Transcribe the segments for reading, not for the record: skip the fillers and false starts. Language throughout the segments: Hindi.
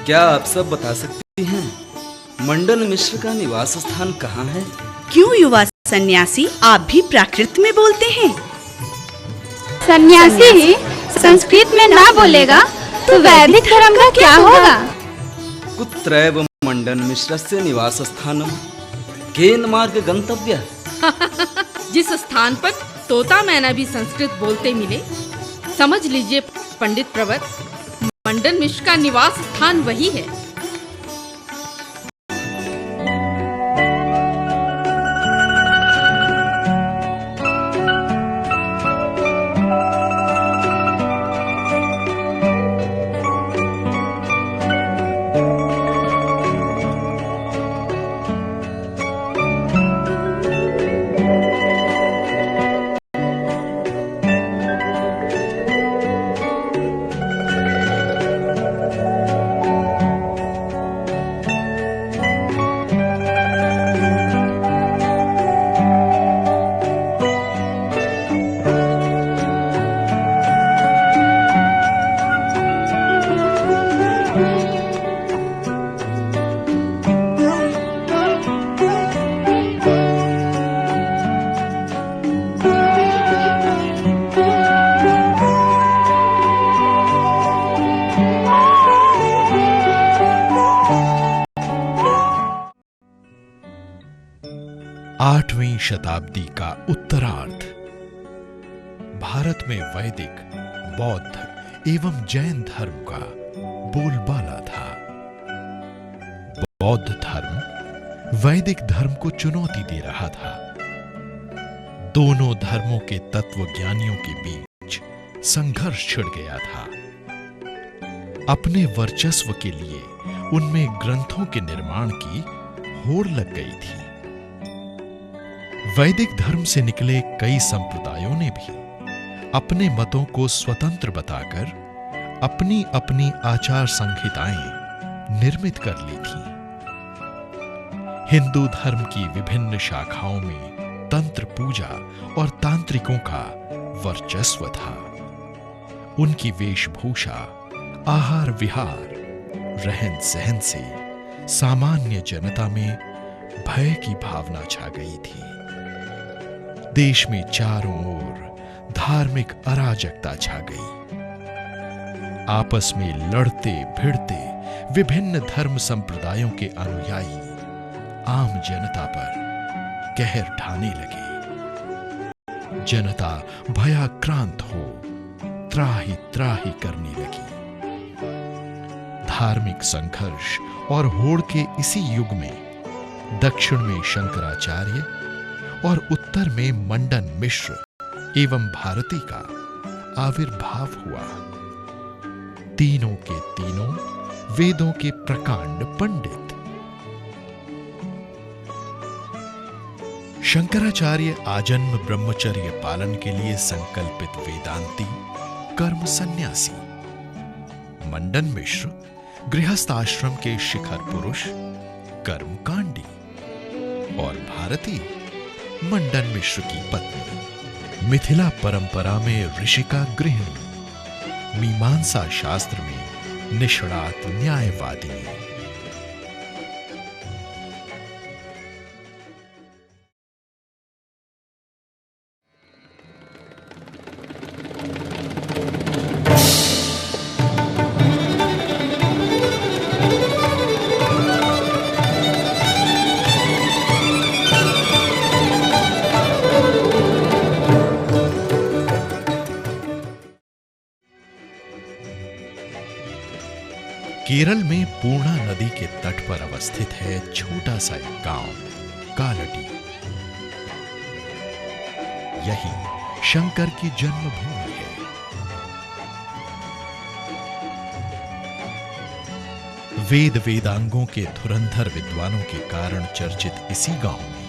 क्या आप सब बता सकती हैं मंडन मिश्र का निवास स्थान कहाँ है? क्यों युवा सन्यासी, आप भी प्राकृत में बोलते हैं? सन्यासी ही संस्कृत में ना बोलेगा तो वैदिक धर्म का क्या होगा? कुत्रैव मंडन मिश्रस्य निवास स्थानम केन मार्ग गंतव्य? जिस स्थान पर तोता मैना भी संस्कृत बोलते मिले, समझ लीजिए पंडित प्रवर, मंडन मिश्र का निवास स्थान वही है। आठवीं शताब्दी का उत्तरार्ध भारत में वैदिक, बौद्ध एवं जैन धर्म का बोलबाला था। बौद्ध धर्म वैदिक धर्म को चुनौती दे रहा था। दोनों धर्मों के तत्वज्ञानियों के बीच संघर्ष छिड़ गया था। अपने वर्चस्व के लिए उनमें ग्रंथों के निर्माण की होड़ लग गई थी। वैदिक धर्म से निकले कई संप्रदायों ने भी अपने मतों को स्वतंत्र बताकर अपनी अपनी आचार संहिताएं निर्मित कर ली थी। हिंदू धर्म की विभिन्न शाखाओं में तंत्र पूजा और तांत्रिकों का वर्चस्व था। उनकी वेशभूषा, आहार विहार, रहन सहन से सामान्य जनता में भय की भावना छा गई थी। देश में चारों ओर धार्मिक अराजकता छा गई। आपस में लड़ते भिड़ते विभिन्न धर्म संप्रदायों के अनुयायी आम जनता पर कहर ढाने लगे। जनता भयाक्रांत हो त्राहि त्राहि करने लगी। धार्मिक संघर्ष और होड़ के इसी युग में दक्षिण में शंकराचार्य और उत्तर में मंडन मिश्र एवं भारती का आविर्भाव हुआ। तीनों के तीनों वेदों के प्रकांड पंडित। शंकराचार्य आजन्म ब्रह्मचर्य पालन के लिए संकल्पित वेदांती, कर्म सन्यासी। मंडन मिश्र गृहस्थ आश्रम के शिखर पुरुष, कर्मकांडी। और भारती मंडन मिश्र की पत्नी, मिथिला परंपरा में ऋषिका गृहिणी, मीमांसा शास्त्र में निष्णात न्यायवादी। केरल में पूर्णा नदी के तट पर अवस्थित है छोटा सा एक गांव कालटी। यही शंकर की जन्मभूमि है। वेद वेदांगों के धुरंधर विद्वानों के कारण चर्चित इसी गांव में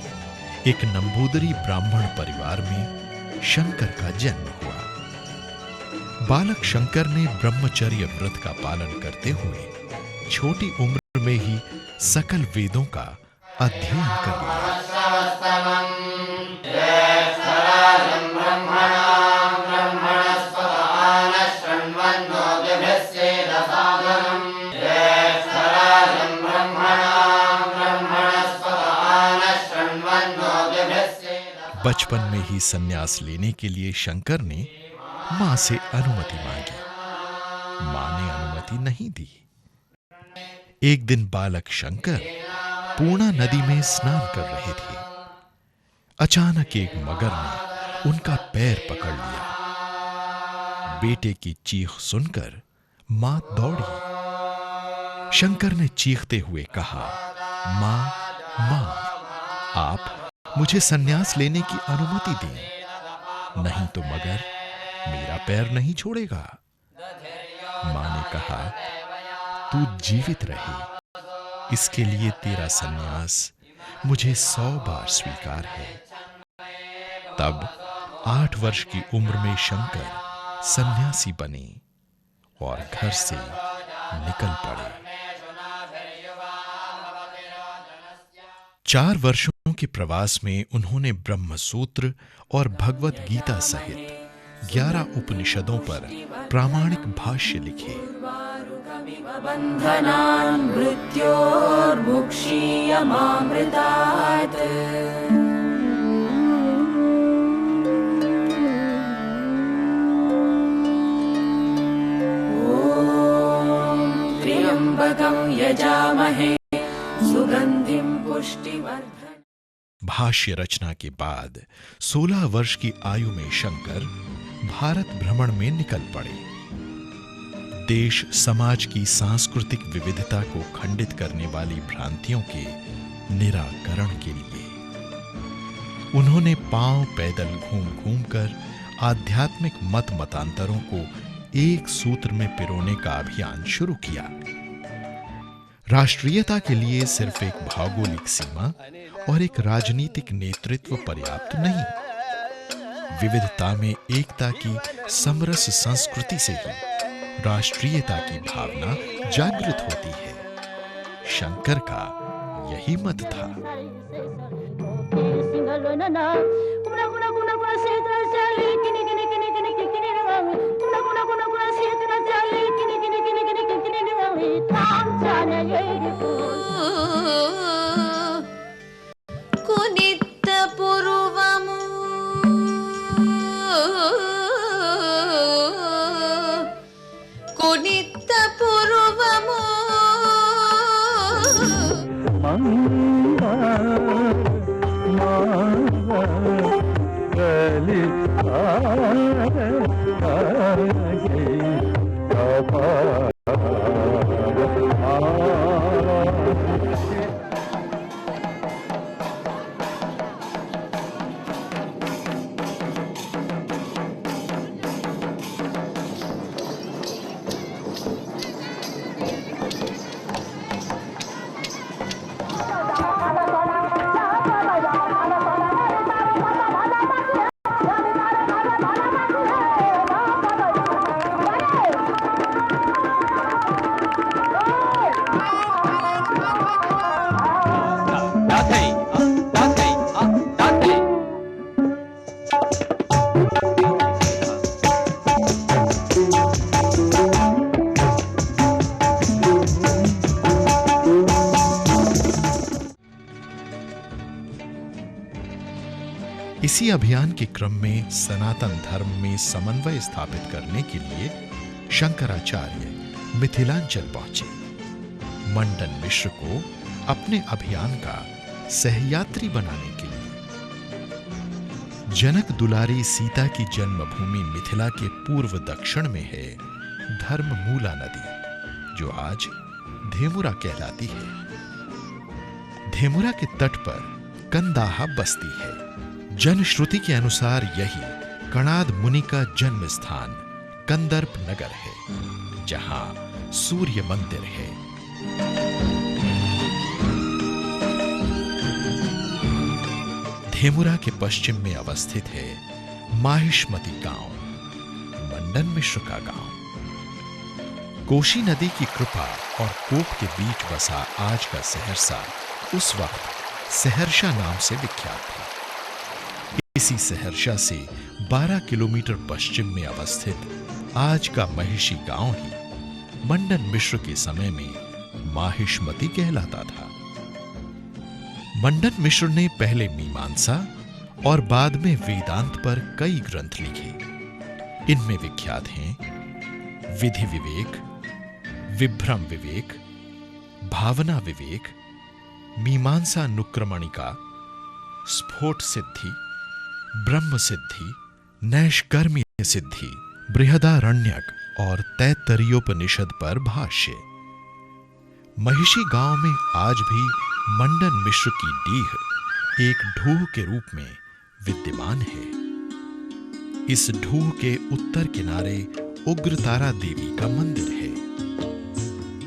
एक नंबूदरी ब्राह्मण परिवार में शंकर का जन्म हुआ। बालक शंकर ने ब्रह्मचर्य व्रत का पालन करते हुए छोटी उम्र में ही सकल वेदों का अध्ययन कर लिया। बचपन में ही संन्यास लेने के लिए शंकर ने मां से अनुमति मांगी। मां ने अनुमति नहीं दी। एक दिन बालक शंकर पूर्णा नदी में स्नान कर रहे थे। अचानक एक मगर ने उनका पैर पकड़ लिया। बेटे की चीख सुनकर मां दौड़ी। शंकर ने चीखते हुए कहा, मां, मां, आप मुझे संन्यास लेने की अनुमति दें, नहीं तो मगर मेरा पैर नहीं छोड़ेगा। मां ने कहा, तू जीवित रहे, इसके लिए तेरा संन्यास मुझे 100 बार स्वीकार है। तब 8 वर्ष की उम्र में शंकर सन्यासी बने और घर से निकल पड़े। 4 वर्षों के प्रवास में उन्होंने ब्रह्मसूत्र और भगवत गीता सहित 11 उपनिषदों पर प्रामाणिक भाष्य लिखे। भाष्य रचना के बाद 16 वर्ष की आयु में शंकर भारत भ्रमण में निकल पड़े। देश समाज की सांस्कृतिक विविधता को खंडित करने वाली भ्रांतियों के निराकरण के लिए उन्होंने पांव पैदल घूम घूमकर आध्यात्मिक मत मतांतरों को एक सूत्र में पिरोने का अभियान शुरू किया। राष्ट्रीयता के लिए सिर्फ एक भौगोलिक सीमा और एक राजनीतिक नेतृत्व पर्याप्त नहीं। विविधता में एकता की समरस संस्कृति से ही राष्ट्रीयता की भावना जागृत होती है। शंकर का यही मत था। इसी अभियान के क्रम में सनातन धर्म में समन्वय स्थापित करने के लिए शंकराचार्य मिथिलांचल पहुंचे। मंडन मिश्र को अपने अभियान का सहयात्री बनाने के लिए जनक दुलारी सीता की जन्मभूमि मिथिला के पूर्व दक्षिण में है धर्ममूला नदी, जो आज धेमुरा कहलाती है। धेमुरा के तट पर कंदाहा बस्ती है। जनश्रुति के अनुसार यही कणाद मुनि का जन्म स्थान कंदर्प नगर है, जहां सूर्य मंदिर है। धेमुरा के पश्चिम में अवस्थित है माहिष्मती गांव, मंडन मिश्र का गांव। कोशी नदी की कृपा और कोप के बीच बसा आज का सहरसा उस वक्त सहरसा नाम से विख्यात था। इसी सहरसा से 12 किलोमीटर पश्चिम में अवस्थित आज का महिषी गांव ही मंडन मिश्र के समय में माहिष्मती कहलाता था। मंडन मिश्र ने पहले मीमांसा और बाद में वेदांत पर कई ग्रंथ लिखे। इनमें विख्यात हैं विधि विवेक, विभ्रम विवेक, भावना विवेक, मीमांसा नुक्रमणिका, स्फोट सिद्धि, ब्रह्म सिद्धि, नैष्कर्म्य सिद्धि, बृहदारण्यक और तैत्तरीयोपनिषद पर भाष्य। महिषी गांव में आज भी मंडन मिश्र की डीह एक ढूह के रूप में विद्यमान है। इस ढूह के उत्तर किनारे उग्रतारा देवी का मंदिर है।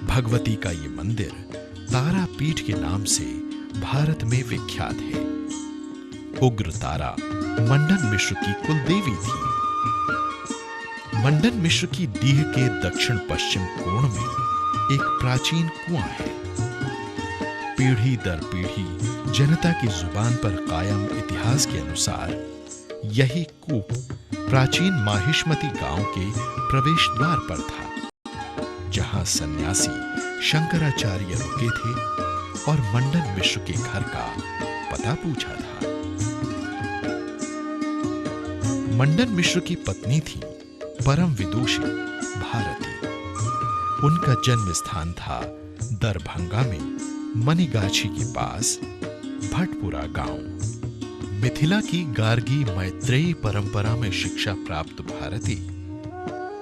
भगवती का ये मंदिर तारापीठ के नाम से भारत में विख्यात है। उग्रतारा मंडन मिश्र की कुल देवी थी। मंडन मिश्र की डीह के दक्षिण पश्चिम कोण में एक प्राचीन कुआं है। पीढ़ी दर पीढ़ी जनता की जुबान पर कायम इतिहास के अनुसार यही कूप प्राचीन माहिष्मती गांव के प्रवेश द्वार पर था, जहां सन्यासी शंकराचार्य रुके थे और मंडन मिश्र के घर का पता पूछा था। मंडन मिश्र की पत्नी थी परम विदुषी भारती। उनका जन्म स्थान था दरभंगा में मणिगाछी के पास भटपुरा गांव। मिथिला की गार्गी मैत्रेयी परंपरा में शिक्षा प्राप्त भारती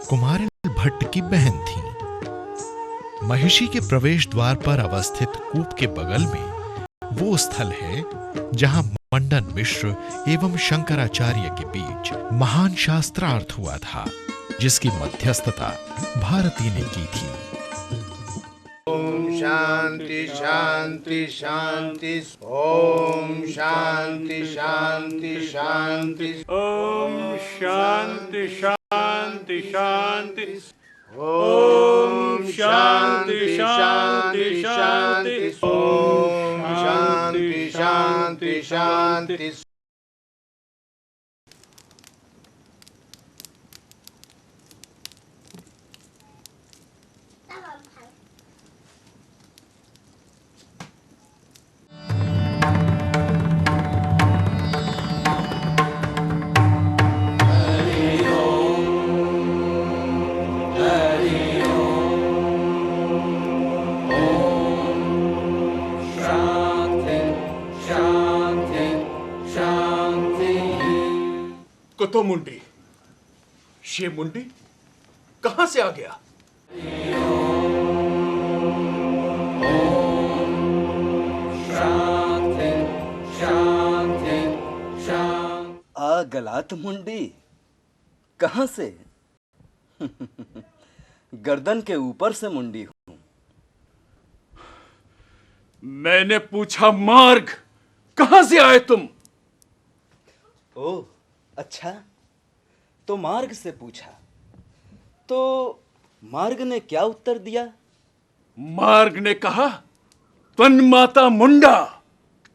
कुमारिल भट्ट की बहन थी। महिषी के प्रवेश द्वार पर अवस्थित कूप के बगल में वो स्थल है जहां मंडन मिश्र एवं शंकराचार्य के बीच महान शास्त्रार्थ हुआ था, जिसकी मध्यस्थता भारती ने की थी। ओम शांति शांति शांति। ओम शांति शांति शांति। ओम शांति शांति शांति। ओम शांति शांति शांति। ओम शांति शांति शांति। कुतो मुंडी, ये मुंडी कहां से आ गया? गलात मुंडी कहां से? गर्दन के ऊपर से मुंडी हूं। मैंने पूछा मार्ग, कहां से आए तुम? ओह अच्छा, तो मार्ग से पूछा, तो मार्ग ने क्या उत्तर दिया? मार्ग ने कहा, तन माता मुंडा,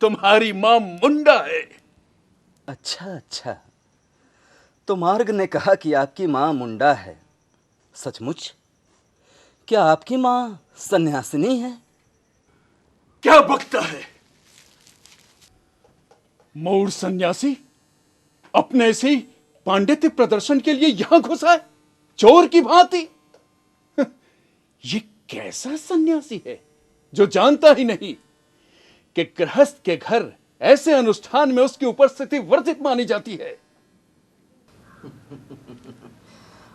तुम्हारी मां मुंडा है। अच्छा अच्छा, तो मार्ग ने कहा कि आपकी मां मुंडा है। सचमुच? क्या आपकी मां सन्यासिनी है? क्या बकता है? मौड़ सन्यासी अपने से ही पांडित्य प्रदर्शन के लिए यहां घुसा है, चोर की भांति। ये कैसा सन्यासी है जो जानता ही नहीं कि गृहस्थ के घर ऐसे अनुष्ठान में उसकी उपस्थिति वर्जित मानी जाती है।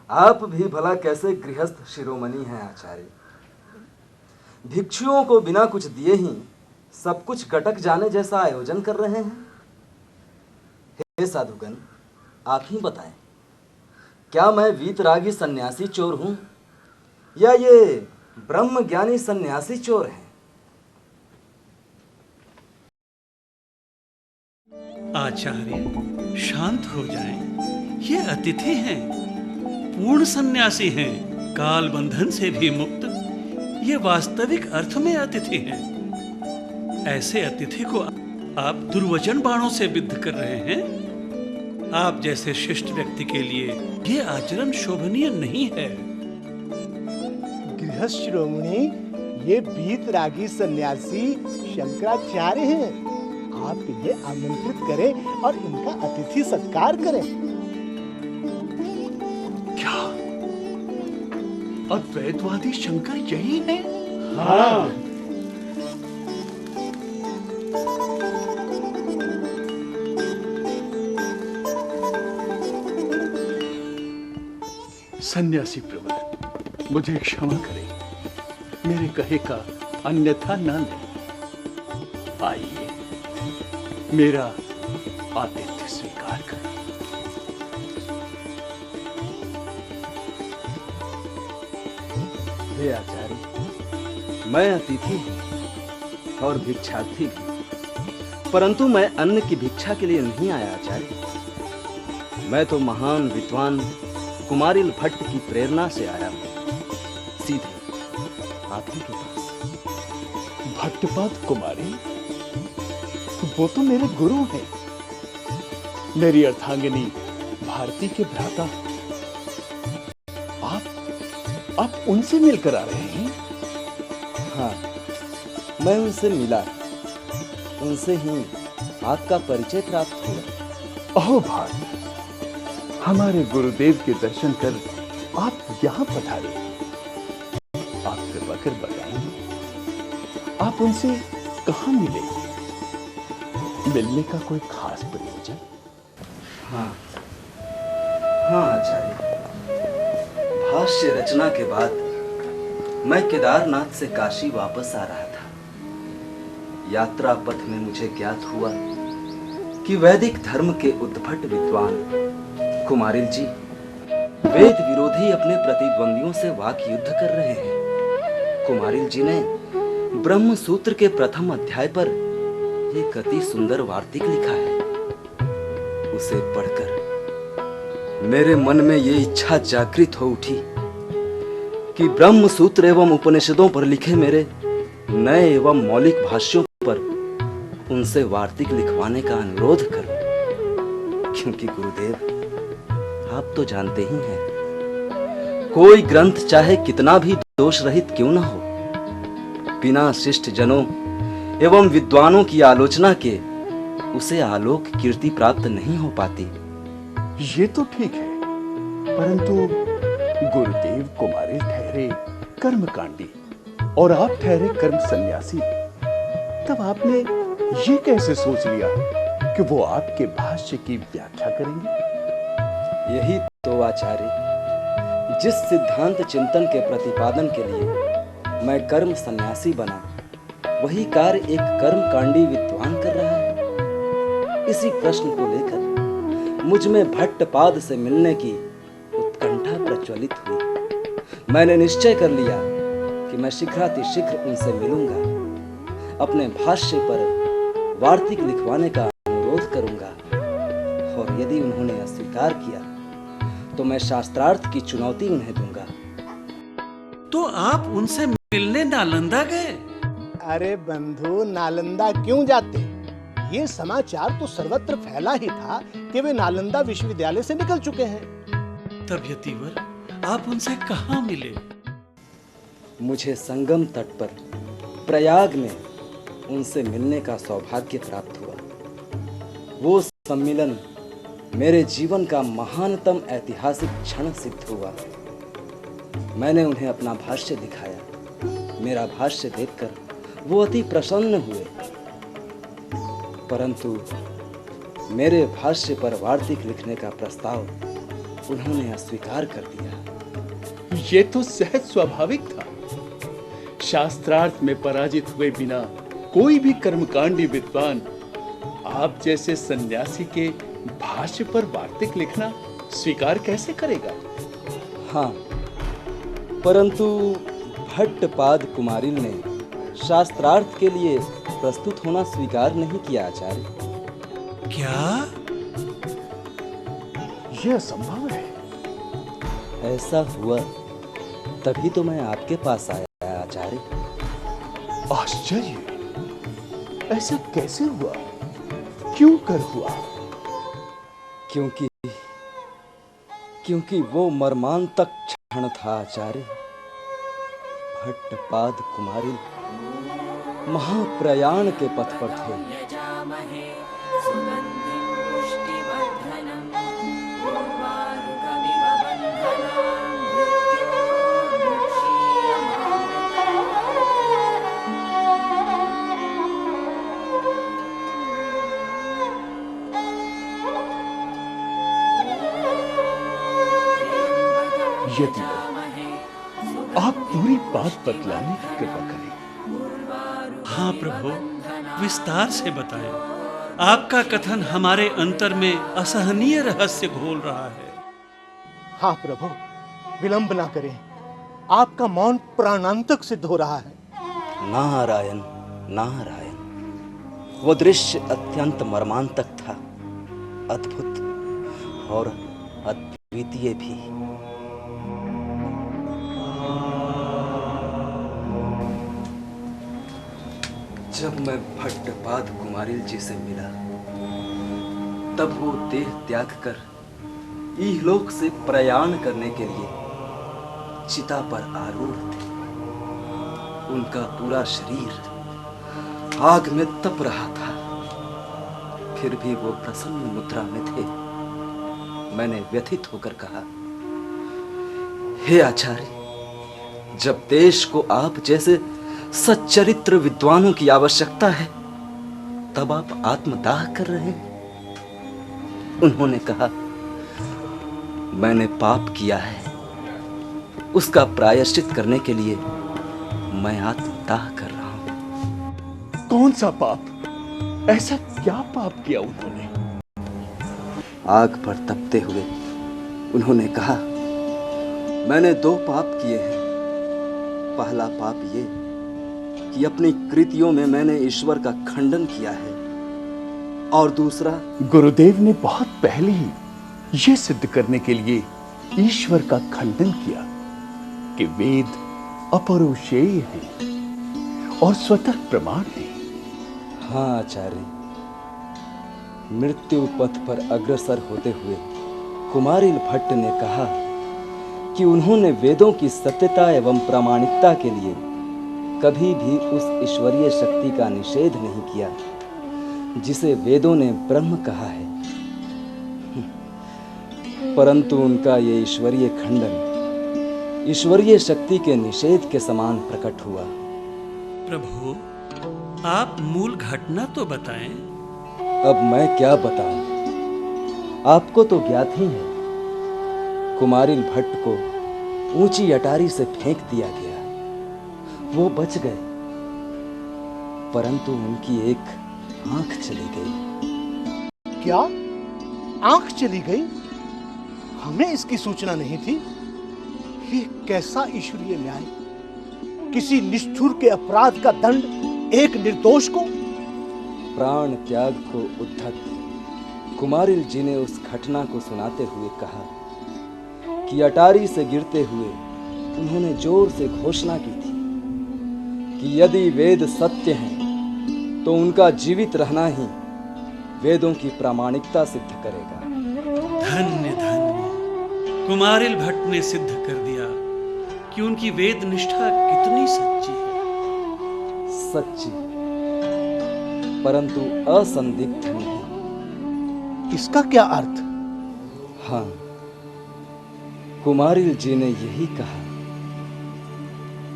आप भी भला कैसे गृहस्थ शिरोमणि हैं आचार्य। भिक्षुओं को बिना कुछ दिए ही सब कुछ गटक जाने जैसा आयोजन कर रहे हैं। हे साधुगण, आप ही बताएं, क्या मैं वीतरागी सन्यासी चोर हूं या ये ब्रह्म ज्ञानी सन्यासी चोर हैं? आचार्य शांत हो जाएं। ये अतिथि हैं, पूर्ण सन्यासी हैं, काल बंधन से भी मुक्त। ये वास्तविक अर्थ में अतिथि हैं। ऐसे अतिथि को आप दुर्वचन बाणों से विद्ध कर रहे हैं। आप जैसे शिष्ट व्यक्ति के लिए ये आचरण शोभनीय नहीं है। गृहस्थ शिरोमणि, ये वीतरागी सन्यासी शंकराचार्य हैं। आप इन्हें आमंत्रित करें और इनका अतिथि सत्कार करें। क्या अद्वैतवादी शंकर यही है? हाँ। सन्यासी प्रवर, मुझे क्षमा करें, मेरे कहे का अन्यथा न लें। आइए, मेरा आतिथ्य स्वीकार करें। हे आचार्य, मैं अतिथि हूँ और भिक्षार्थी भी, परंतु मैं अन्न की भिक्षा के लिए नहीं आया आचार्य। मैं तो महान विद्वान कुमारिल भट्ट की प्रेरणा से आया हूँ, सीधे आप ही के पास। भट्टपाद कुमारी, वो तो मेरे गुरु हैं, मेरी अर्धांगिनी भारती के भ्राता। आप उनसे मिलकर आ रहे हैं? हाँ, मैं उनसे मिला, उनसे ही आपका परिचय प्राप्त हुआ। ओह भाग, हमारे गुरुदेव के दर्शन कर आप यहां पधारे। आप कृपा कर बताएंगे, आप उनसे कहां मिले? मिलने का कोई खास प्रयोजन? हाँ आचार्य, भाष्य रचना के बाद मैं केदारनाथ से काशी वापस आ रहा था। यात्रा पथ में मुझे ज्ञात हुआ कि वैदिक धर्म के उद्भट विद्वान कुमारिल जी वेद विरोधी अपने प्रतिद्वंदियों से वाक युद्ध कर रहे हैं। कुमारिल जी ने ब्रह्म सूत्र के प्रथम अध्याय पर एक अति सुंदर वार्तिक लिखा है। उसे पढ़कर मेरे मन में ये इच्छा जागृत हो उठी कि ब्रह्म सूत्र एवं उपनिषदों पर लिखे मेरे नए एवं मौलिक भाष्यों पर उनसे वार्तिक लिखवाने का अनुरोध करूं। क्योंकि गुरुदेव, आप तो जानते ही हैं, कोई ग्रंथ चाहे कितना भी दोष रहित क्यों न हो, बिना शिष्ट जनों एवं विद्वानों की आलोचना के उसे आलोक कीर्ति प्राप्त नहीं हो पाती। ये तो ठीक है, परंतु गुरुदेव कुमारिल ठहरे कर्मकांडी और आप ठहरे कर्म सन्यासी, तब आपने ये कैसे सोच लिया कि वो आपके भाष्य की व्याख्या करेंगे? यही तो आचार्य, जिस सिद्धांत चिंतन के प्रतिपादन के लिए मैं कर्म सन्यासी बना, वही कार्य एक कर्मकांडी विद्वान कर रहा है। इसी प्रश्न को लेकर मुझ में भट्टपाद से मिलने की उत्कंठा प्रज्वलित हुई। मैंने निश्चय कर लिया कि मैं शीघ्रातिशीघ्र उनसे मिलूंगा, अपने भाष्य पर वार्तिक लिखवाने का अनुरोध करूंगा, और यदि उन्होंने अस्वीकार किया तो मैं शास्त्रार्थ की चुनौती उन्हें दूंगा। तो आप उनसे मिलने नालंदा गए? अरे बंधु, नालंदा क्यों जाते? ये समाचार तो सर्वत्र फैला ही था कि वे नालंदा विश्वविद्यालय से निकल चुके हैं। तब यतिवर, आप उनसे कहाँ मिले? मुझे संगम तट पर प्रयाग में उनसे मिलने का सौभाग्य प्राप्त हुआ। वो सम्मिलन मेरे जीवन का महानतम ऐतिहासिक क्षण सिद्ध हुआ। मैंने उन्हें अपना भाष्य दिखाया। मेरा भाष्य देखकर वो अति प्रसन्न हुए, परंतु मेरे भाष्य पर वार्तिक लिखने का प्रस्ताव उन्होंने अस्वीकार कर दिया। ये तो सहज स्वाभाविक था। शास्त्रार्थ में पराजित हुए बिना कोई भी कर्मकांडी विद्वान आप जैसे सन्यासी के भाष्य पर वार्तिक लिखना स्वीकार कैसे करेगा? हाँ, परंतु भट्टपाद कुमारिल ने शास्त्रार्थ के लिए प्रस्तुत होना स्वीकार नहीं किया आचार्य। क्या? यह असंभव है। ऐसा हुआ तभी तो मैं आपके पास आया आचार्य। आश्चर्य! ऐसा कैसे हुआ? क्यों कर हुआ? क्योंकि वो मर्मांतक क्षण था आचार्य। भट्टपाद कुमारिल महाप्रयाण के पथ पर थे। यदि आप पूरी बात बतलाने की कृपा करें। हाँ प्रभु, विस्तार से बताएं। आपका कथन हमारे अंतर में असहनीय रहस्य घोल रहा है। हाँ प्रभु, विलंब ना करें, आपका मौन प्राणांतक सिद्ध हो रहा है। नारायण नारायण। वो दृश्य अत्यंत मर्मांतक था, अद्भुत और अद्वितीय भी। जब मैं भट्टपाद कुमारिल जी से मिला, तब वो देह त्याग कर इहलोक से प्रयाण करने के लिए चिता पर आरूढ़ थे। उनका पूरा शरीर आग में तप रहा था, फिर भी वो प्रसन्न मुद्रा में थे। मैंने व्यथित होकर कहा, हे आचार्य, जब देश को आप जैसे सच्चरित्र विद्वानों की आवश्यकता है, तब आप आत्मदाह कर रहे हैं। उन्होंने कहा, मैंने पाप किया है, उसका प्रायश्चित करने के लिए मैं आत्मदाह कर रहा हूं। कौन सा पाप? ऐसा क्या पाप किया उन्होंने? आग पर तपते हुए उन्होंने कहा, मैंने 2 पाप किए हैं। पहला पाप ये कि अपनी कृतियों में मैंने ईश्वर का खंडन किया है, और दूसरा, गुरुदेव ने बहुत पहले ही यह सिद्ध करने के लिए ईश्वर का खंडन किया कि वेद अपौरुषेय हैं और स्वतः प्रमाण हैं। हाँ आचार्य, मृत्यु पथ पर अग्रसर होते हुए कुमारिल भट्ट ने कहा कि उन्होंने वेदों की सत्यता एवं प्रामाणिकता के लिए कभी भी उस ईश्वरीय शक्ति का निषेध नहीं किया जिसे वेदों ने ब्रह्म कहा है। परंतु उनका ये ईश्वरीय खंडन ईश्वरीय शक्ति के निषेध के समान प्रकट हुआ। प्रभु, आप मूल घटना तो बताएं। अब मैं क्या बताऊं? आपको तो ज्ञात ही है। कुमारिल भट्ट को ऊंची अटारी से फेंक दिया गया। वो बच गए, परंतु उनकी एक आंख चली गई। क्या? आंख चली गई? हमें इसकी सूचना नहीं थी। ये कैसा ईश्वरीय न्याय! किसी निष्ठुर के अपराध का दंड एक निर्दोष को। प्राण त्याग को उद्धत कुमारिल जी ने उस घटना को सुनाते हुए कहा कि अटारी से गिरते हुए उन्होंने जोर से घोषणा की थी कि यदि वेद सत्य हैं तो उनका जीवित रहना ही वेदों की प्रामाणिकता सिद्ध करेगा। धन्य धन्य, कुमारिल भट्ट ने सिद्ध कर दिया कि उनकी वेद निष्ठा कितनी सच्ची है। सच्ची, परंतु असंदिग्ध नहीं। इसका क्या अर्थ? हाँ, कुमारिल जी ने यही कहा।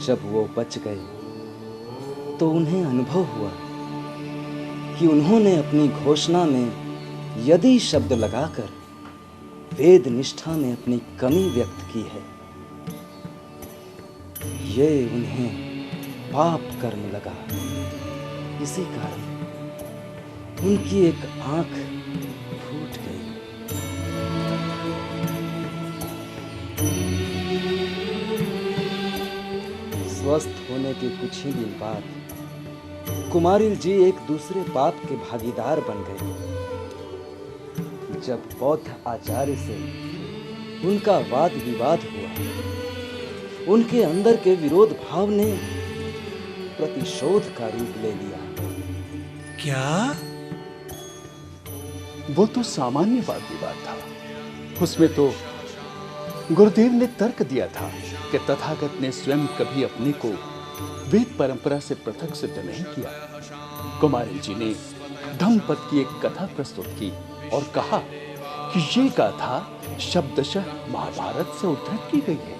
जब वो बच गए तो उन्हें अनुभव हुआ कि उन्होंने अपनी घोषणा में यदि शब्द लगाकर वेद निष्ठा में अपनी कमी व्यक्त की है। ये उन्हें पाप कर्म लगा। इसी कारण उनकी एक आंख फूट गई। स्वस्थ होने के कुछ ही दिन बाद कुमारिल जी एक दूसरे पाप के भागीदार बन गए। जब बौद्ध आचार्य से उनका वाद विवाद हुआ, उनके अंदर के विरोध भाव ने प्रतिशोध का रूप ले लिया। क्या? वो तो सामान्य वाद विवाद था। उसमें तो गुरुदेव ने तर्क दिया था कि तथागत ने स्वयं कभी अपने को वेद परंपरा से पृथक सिद्ध नहीं किया। कुमारिल जी ने धम्मपद की एक कथा प्रस्तुत की और कहा कि ये गाथा शब्दशः महाभारत से उद्धृत की गई है।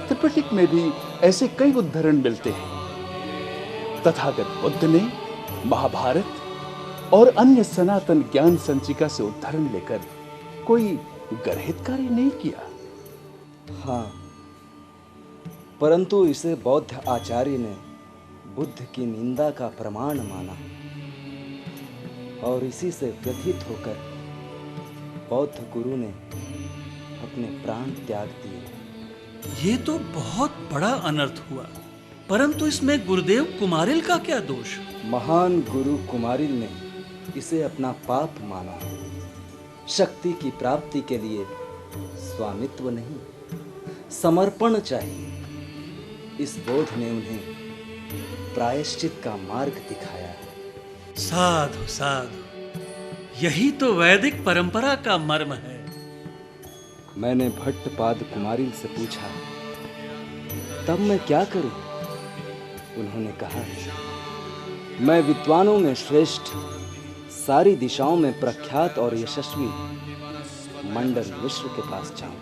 त्रिपिटक में भी ऐसे कई उद्धरण मिलते हैं। तथागत बुद्ध ने महाभारत और अन्य सनातन ज्ञान संचिका से उद्धरण लेकर कोई गर्हित कार्य नहीं किया। हाँ, परंतु इसे बौद्ध आचार्य ने बुद्ध की निंदा का प्रमाण माना और इसी से व्यथित होकर बौद्ध गुरु ने अपने प्राण त्याग दिए। ये तो बहुत बड़ा अनर्थ हुआ, परंतु इसमें गुरुदेव कुमारिल का क्या दोष? महान गुरु कुमारिल ने इसे अपना पाप माना। शक्ति की प्राप्ति के लिए स्वामित्व नहीं, समर्पण चाहिए। इस बोध ने उन्हें प्रायश्चित का मार्ग दिखाया है। साधु साधु, यही तो वैदिक परंपरा का मर्म है। मैंने भट्टपाद कुमारिल से पूछा, तब मैं क्या करूं? उन्होंने कहा, मैं विद्वानों में श्रेष्ठ, सारी दिशाओं में प्रख्यात और यशस्वी मंडन मिश्र के पास जाऊं।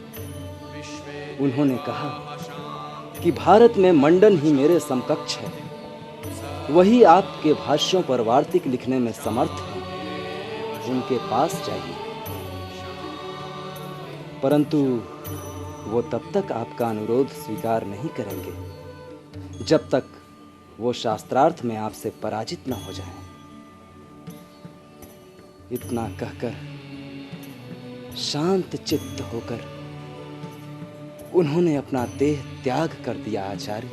उन्होंने कहा कि भारत में मंडन ही मेरे समकक्ष है। वही आपके भाष्यों पर वार्तिक लिखने में समर्थ हैं। उनके पास जाइए। परंतु वो तब तक आपका अनुरोध स्वीकार नहीं करेंगे जब तक वो शास्त्रार्थ में आपसे पराजित न हो जाए। इतना कहकर शांत चित्त होकर उन्होंने अपना देह त्याग कर दिया। आचार्य,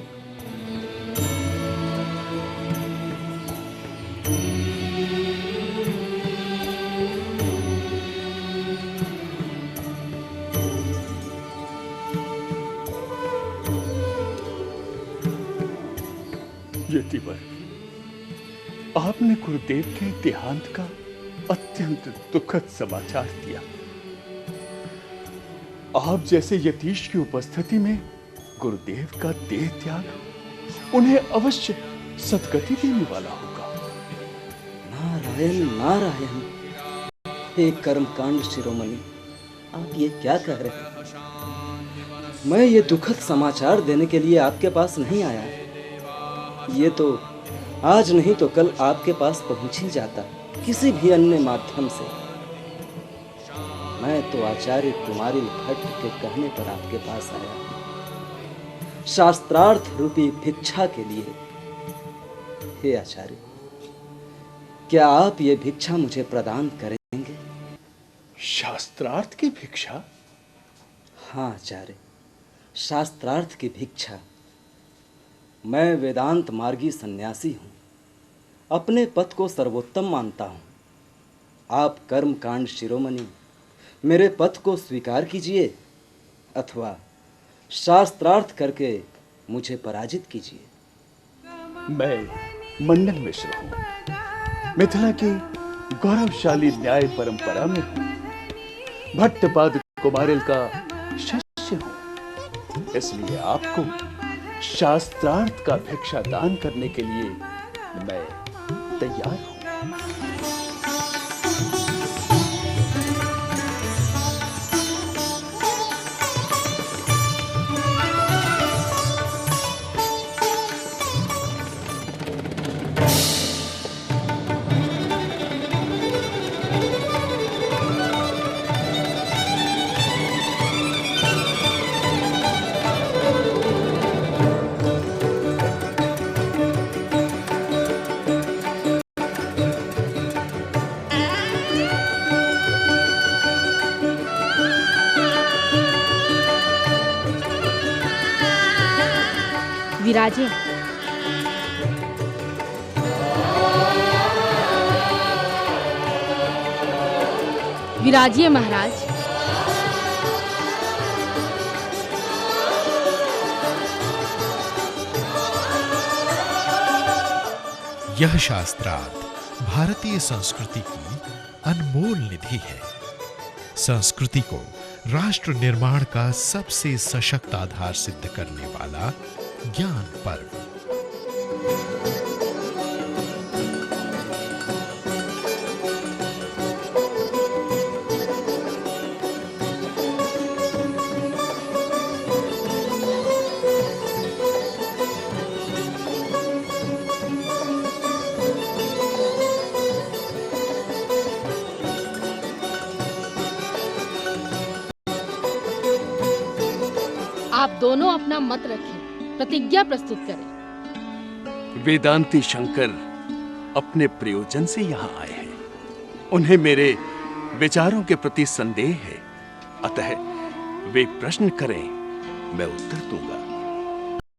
यतिवर, आपने गुरुदेव के देहांत का अत्यंत दुखद समाचार दिया। आप जैसे यतीश की उपस्थिति में गुरुदेव का देह त्याग उन्हें अवश्य सद्गति देने वाला होगा। नारायण नारायण, हे कर्मकांड शिरोमणि, आप ये क्या कह रहे हैं? मैं ये दुखद समाचार देने के लिए आपके पास नहीं आया। ये तो आज नहीं तो कल आपके पास पहुंच ही जाता, किसी भी अन्य माध्यम से। मैं तो आचार्य कुमारिल भट्ट के कहने पर आपके पास आया, शास्त्रार्थ रूपी भिक्षा के लिए। हे आचार्य, क्या आप ये भिक्षा मुझे प्रदान करेंगे? शास्त्रार्थ की भिक्षा? हाँ आचार्य, शास्त्रार्थ की भिक्षा। मैं वेदांत मार्गी सन्यासी हूँ, अपने पद को सर्वोत्तम मानता हूँ। आप कर्मकांड शिरोमणि मेरे पद को स्वीकार कीजिए अथवा शास्त्रार्थ करके मुझे पराजित कीजिए। मैं मंडन मिश्र हूँ, मिथिला की गौरवशाली न्याय परंपरा में हूँ, भट्टपाद कुमारिल का शिष्य हूँ। इसलिए आपको शास्त्रार्थ का भिक्षा दान करने के लिए मैं तैयार हूं। विराजे। विराजिए महाराज। यह शास्त्रार्थ भारतीय संस्कृति की अनमोल निधि है। संस्कृति को राष्ट्र निर्माण का सबसे सशक्त आधार सिद्ध करने वाला ज्ञान पर्व। आप दोनों अपना मत रखें, प्रतिज्ञा प्रस्तुत करें। वेदांती शंकर अपने प्रयोजन से यहाँ आए हैं। उन्हें मेरे विचारों के प्रति संदेह है, अतः वे प्रश्न करें, मैं उत्तर दूंगा।